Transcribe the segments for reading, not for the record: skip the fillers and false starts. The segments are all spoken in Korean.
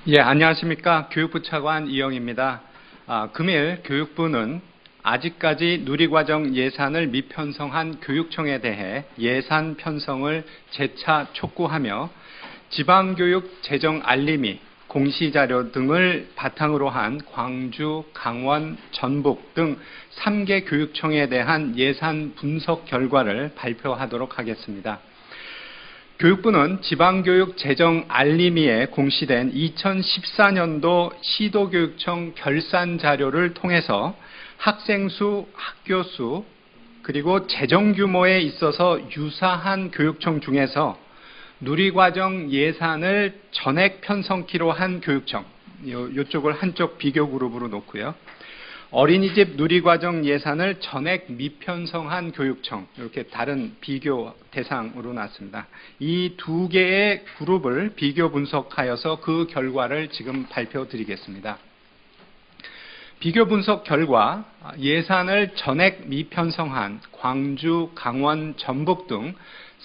예, 안녕하십니까. 교육부 차관 이영입니다. 금일 교육부는 아직까지 누리과정 예산을 미편성한 교육청에 대해 예산 편성을 재차 촉구하며 지방교육 재정 알림이 공시자료 등을 바탕으로 한 광주, 강원, 전북 등 3개 교육청에 대한 예산 분석 결과를 발표하도록 하겠습니다. 교육부는 지방교육 재정 알림이에 공시된 2014년도 시도교육청 결산 자료를 통해서 학생 수, 학교 수, 그리고 재정 규모에 있어서 유사한 교육청 중에서 누리과정 예산을 전액 편성키로 한 교육청, 이쪽을 한쪽 비교 그룹으로 놓고요. 어린이집 누리과정 예산을 전액 미편성한 교육청, 이렇게 다른 비교 대상으로 놨습니다. 이 두 개의 그룹을 비교 분석하여서 그 결과를 지금 발표드리겠습니다. 비교 분석 결과 예산을 전액 미편성한 광주, 강원, 전북 등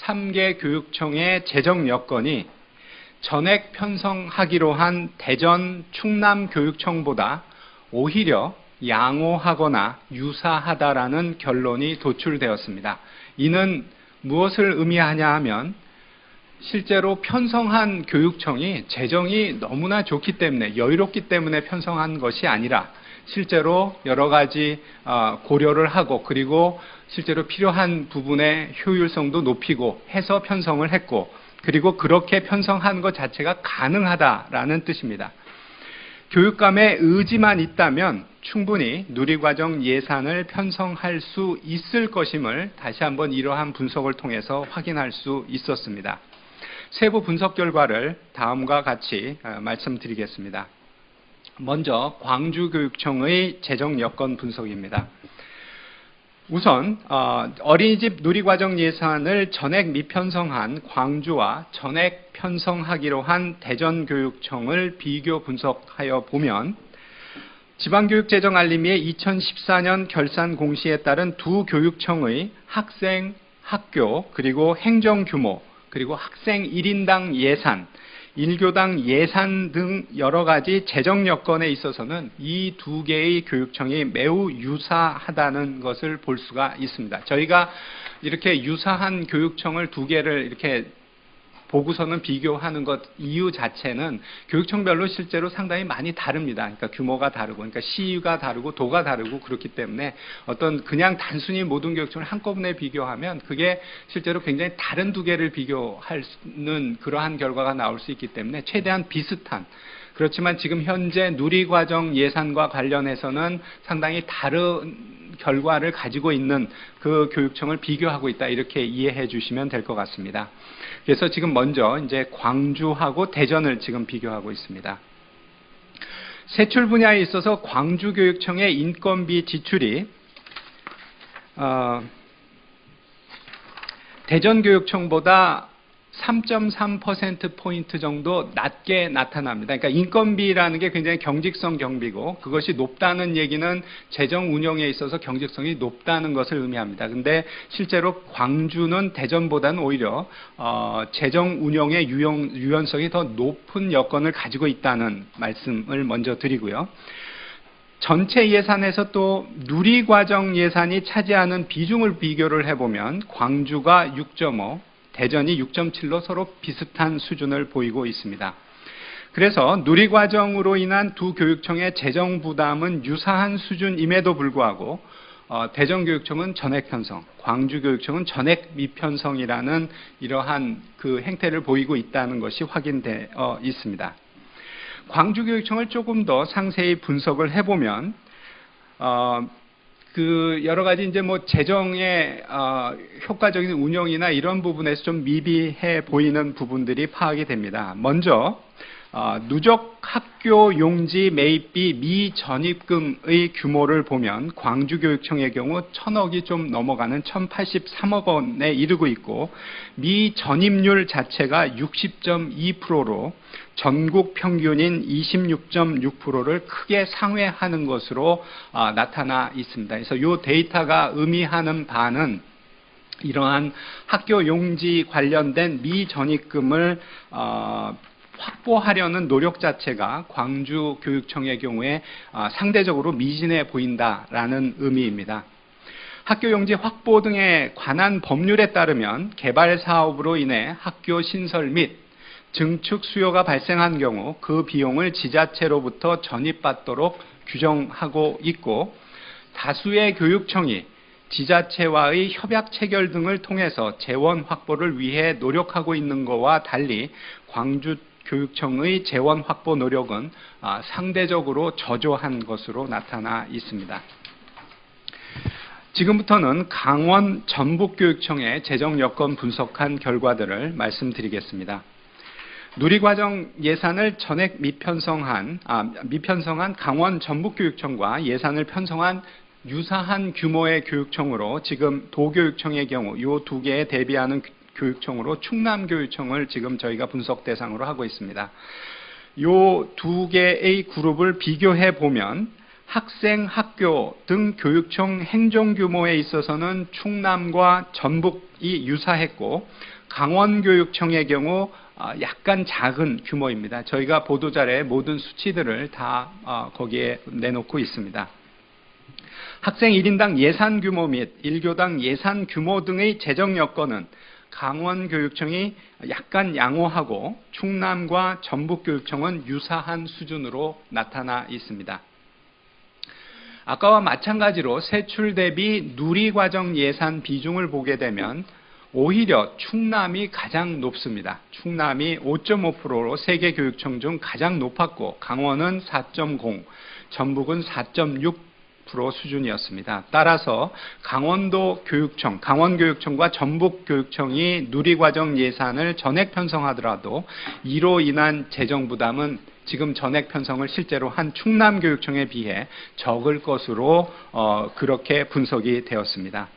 3개 교육청의 재정 여건이 전액 편성하기로 한 대전, 충남 교육청보다 오히려 양호하거나 유사하다라는 결론이 도출되었습니다. 이는 무엇을 의미하냐 하면 실제로 편성한 교육청이 재정이 너무나 좋기 때문에, 여유롭기 때문에 편성한 것이 아니라 실제로 여러 가지 고려를 하고, 그리고 실제로 필요한 부분의 효율성도 높이고 해서 편성을 했고, 그리고 그렇게 편성한 것 자체가 가능하다라는 뜻입니다. 교육감의 의지만 있다면 충분히 누리과정 예산을 편성할 수 있을 것임을 다시 한번 이러한 분석을 통해서 확인할 수 있었습니다. 세부 분석 결과를 다음과 같이 말씀드리겠습니다. 먼저 광주교육청의 재정 여건 분석입니다. 우선 어린이집 누리과정 예산을 전액 미편성한 광주와 전액 편성하기로 한 대전교육청을 비교 분석하여 보면 지방교육재정 알림이의 2014년 결산 공시에 따른 두 교육청의 학생, 학교, 그리고 행정규모, 그리고 학생 1인당 예산, 일교당 예산 등 여러 가지 재정 여건에 있어서는 이 두 개의 교육청이 매우 유사하다는 것을 볼 수가 있습니다. 저희가 이렇게 유사한 교육청을 두 개를 이렇게 보고서는 비교하는 것 이유 자체는 교육청별로 실제로 상당히 많이 다릅니다. 그러니까 규모가 다르고, 그러니까 시가 다르고 도가 다르고 그렇기 때문에 어떤 그냥 단순히 모든 교육청을 한꺼번에 비교하면 그게 실제로 굉장히 다른 두 개를 비교하는 그러한 결과가 나올 수 있기 때문에 최대한 비슷한, 그렇지만 지금 현재 누리과정 예산과 관련해서는 상당히 다른 결과를 가지고 있는 그 교육청을 비교하고 있다, 이렇게 이해해 주시면 될 것 같습니다. 그래서 지금 먼저 이제 광주하고 대전을 지금 비교하고 있습니다. 세출 분야에 있어서 광주교육청의 인건비 지출이 대전교육청보다 3.3%포인트 정도 낮게 나타납니다. 그러니까 인건비라는 게 굉장히 경직성 경비고, 그것이 높다는 얘기는 재정 운영에 있어서 경직성이 높다는 것을 의미합니다. 근데 실제로 광주는 대전보다는 오히려 재정 운영의 유연성이 더 높은 여건을 가지고 있다는 말씀을 먼저 드리고요. 전체 예산에서 또 누리과정 예산이 차지하는 비중을 비교를 해보면 광주가 6.5, 대전이 6.7로 서로 비슷한 수준을 보이고 있습니다. 그래서 누리과정으로 인한 두 교육청의 재정 부담은 유사한 수준임에도 불구하고 대전교육청은 전액 편성, 광주교육청은 전액 미편성이라는 이러한 그 행태를 보이고 있다는 것이 확인되어 있습니다. 광주교육청을 조금 더 상세히 분석을 해보면 그 여러 가지 이제 뭐 재정의 효과적인 운영이나 이런 부분에서 좀 미비해 보이는 부분들이 파악이 됩니다. 먼저 누적 학교 용지 매입비 미전입금의 규모를 보면 광주교육청의 경우 1,000억이 좀 넘어가는 1,083억 원에 이르고 있고, 미전입률 자체가 60.2%로 전국 평균인 26.6%를 크게 상회하는 것으로 나타나 있습니다. 그래서 이 데이터가 의미하는 바는 이러한 학교 용지 관련된 미전입금을 확보하려는 노력 자체가 광주교육청의 경우에 상대적으로 미진해 보인다라는 의미입니다. 학교용지 확보 등에 관한 법률에 따르면 개발 사업으로 인해 학교 신설 및 증축 수요가 발생한 경우 그 비용을 지자체로부터 전입받도록 규정하고 있고, 다수의 교육청이 지자체와의 협약 체결 등을 통해서 재원 확보를 위해 노력하고 있는 것과 달리 광주교육청의 재원 확보 노력은 상대적으로 저조한 것으로 나타나 있습니다. 지금부터는 강원 전북교육청의 재정 여건 분석한 결과들을 말씀드리겠습니다. 누리과정 예산을 전액 미편성한 강원 전북교육청과 예산을 편성한 유사한 규모의 교육청으로 지금 도교육청의 경우 이 두 개에 대비하는 교육청으로 충남교육청을 지금 저희가 분석 대상으로 하고 있습니다. 이 두 개의 그룹을 비교해 보면 학생, 학교 등 교육청 행정 규모에 있어서는 충남과 전북이 유사했고, 강원교육청의 경우 약간 작은 규모입니다. 저희가 보도자료에 모든 수치들을 다 거기에 내놓고 있습니다. 학생 1인당 예산 규모 및 일교당 예산 규모 등의 재정 여건은 강원교육청이 약간 양호하고 충남과 전북교육청은 유사한 수준으로 나타나 있습니다. 아까와 마찬가지로 세출 대비 누리과정 예산 비중을 보게 되면 오히려 충남이 가장 높습니다. 충남이 5.5%로 세 개 교육청 중 가장 높았고, 강원은 4.0, 전북은 4.6% 수준이었습니다. 따라서 강원교육청과 전북교육청이 누리과정 예산을 전액 편성하더라도 이로 인한 재정 부담은 지금 전액 편성을 실제로 한 충남교육청에 비해 적을 것으로 그렇게 분석이 되었습니다.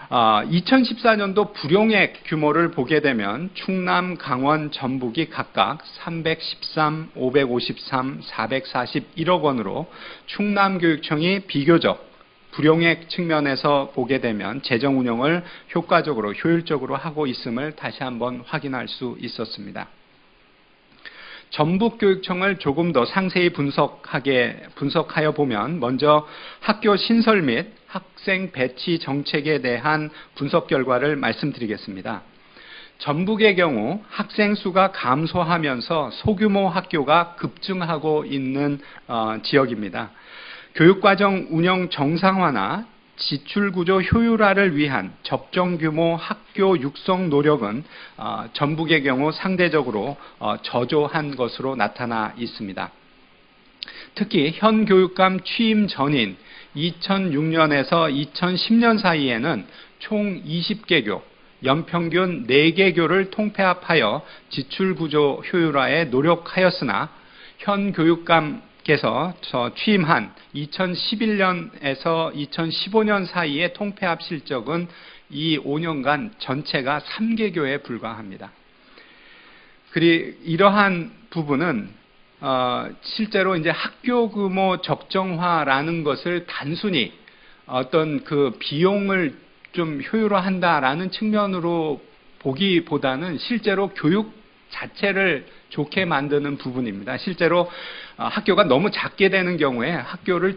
2014년도 불용액 규모를 보게 되면 충남, 강원, 전북이 각각 313, 553, 441억 원으로 충남교육청이 비교적 불용액 측면에서 보게 되면 재정 운영을 효과적으로, 효율적으로 하고 있음을 다시 한번 확인할 수 있었습니다. 전북교육청을 조금 더 상세히 분석하여 보면 먼저 학교 신설 및 학생 배치 정책에 대한 분석 결과를 말씀드리겠습니다. 전북의 경우 학생 수가 감소하면서 소규모 학교가 급증하고 있는 지역입니다. 교육과정 운영 정상화나 지출구조 효율화를 위한 적정 규모 학교 육성 노력은 전북의 경우 상대적으로 저조한 것으로 나타나 있습니다. 특히 현 교육감 취임 전인 2006년에서 2010년 사이에는 총 20개교, 연평균 4개교를 통폐합하여 지출구조 효율화에 노력하였으나 현 교육감께서 취임한 2011년에서 2015년 사이의 통폐합 실적은 이 5년간 전체가 3개교에 불과합니다. 이러한 부분은 실제로 이제 학교 규모 적정화라는 것을 단순히 어떤 그 비용을 좀 효율화한다라는 측면으로 보기보다는 실제로 교육 자체를 좋게 만드는 부분입니다. 실제로 학교가 너무 작게 되는 경우에 학교를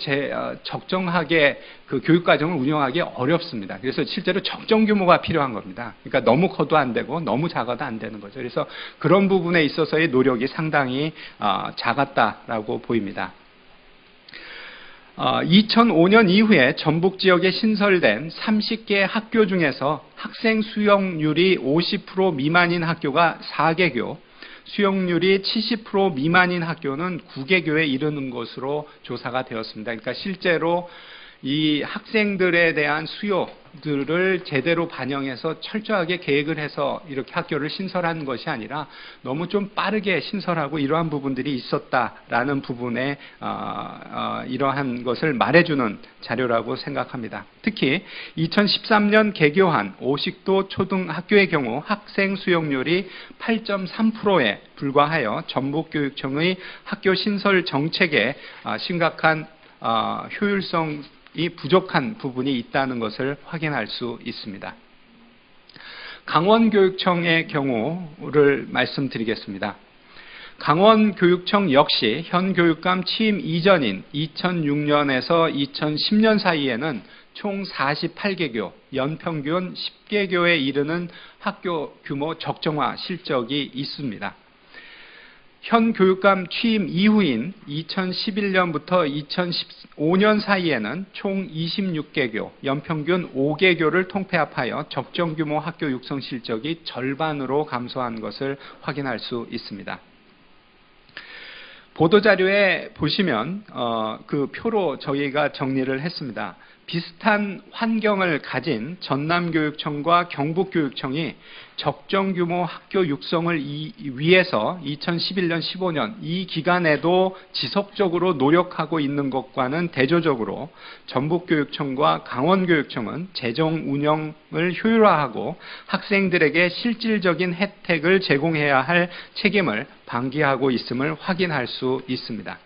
적정하게 그 교육과정을 운영하기 어렵습니다. 그래서 실제로 적정 규모가 필요한 겁니다. 그러니까 너무 커도 안 되고 너무 작아도 안 되는 거죠. 그래서 그런 부분에 있어서의 노력이 상당히 작았다라고 보입니다. 2005년 이후에 전북 지역에 신설된 30개 학교 중에서 학생 수용률이 50% 미만인 학교가 4개교, 수용률이 70% 미만인 학교는 9개교에 이르는 것으로 조사가 되었습니다. 그러니까 실제로 이 학생들에 대한 수요들을 제대로 반영해서 철저하게 계획을 해서 이렇게 학교를 신설한 것이 아니라 너무 좀 빠르게 신설하고 이러한 부분들이 있었다라는 부분에 이러한 것을 말해주는 자료라고 생각합니다. 특히 2013년 개교한 오식도 초등학교의 경우 학생 수용률이 8.3%에 불과하여 전북교육청의 학교 신설 정책에 심각한 효율성 이 부족한 부분이 있다는 것을 확인할 수 있습니다. 강원교육청의 경우를 말씀드리겠습니다. 강원교육청 역시 현 교육감 취임 이전인 2006년에서 2010년 사이에는 총 48개교, 연평균 10개교에 이르는 학교 규모 적정화 실적이 있습니다. 현 교육감 취임 이후인 2011년부터 2015년 사이에는 총 26개교, 연평균 5개교를 통폐합하여 적정규모 학교 육성 실적이 절반으로 감소한 것을 확인할 수 있습니다. 보도자료에 보시면 그 표로 저희가 정리를 했습니다. 비슷한 환경을 가진 전남교육청과 경북교육청이 적정규모 학교 육성을 위해서 2011년, 15년 이 기간에도 지속적으로 노력하고 있는 것과는 대조적으로 전북교육청과 강원교육청은 재정 운영을 효율화하고 학생들에게 실질적인 혜택을 제공해야 할 책임을 방기하고 있음을 확인할 수 있습니다.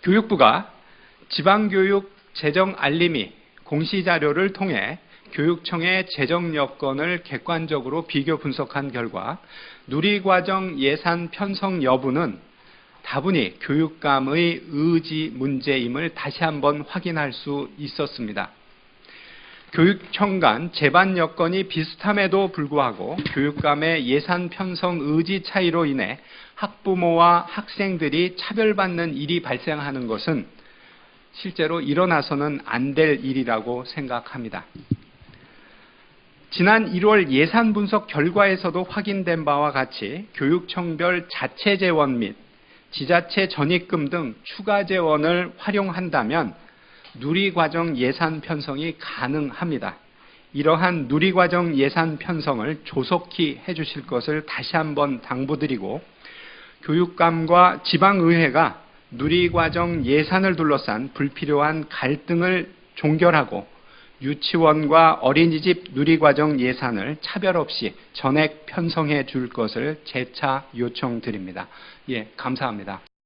교육부가 지방교육 재정 알림이 공시자료를 통해 교육청의 재정 여건을 객관적으로 비교 분석한 결과 누리과정 예산 편성 여부는 다분히 교육감의 의지 문제임을 다시 한번 확인할 수 있었습니다. 교육청 간 재반 여건이 비슷함에도 불구하고 교육감의 예산 편성 의지 차이로 인해 학부모와 학생들이 차별받는 일이 발생하는 것은 실제로 일어나서는 안 될 일이라고 생각합니다. 지난 1월 예산 분석 결과에서도 확인된 바와 같이 교육청별 자체 재원 및 지자체 전입금 등 추가 재원을 활용한다면 누리과정 예산 편성이 가능합니다. 이러한 누리과정 예산 편성을 조속히 해주실 것을 다시 한번 당부드리고 교육감과 지방의회가 누리과정 예산을 둘러싼 불필요한 갈등을 종결하고 유치원과 어린이집 누리과정 예산을 차별 없이 전액 편성해 줄 것을 재차 요청드립니다. 예, 감사합니다.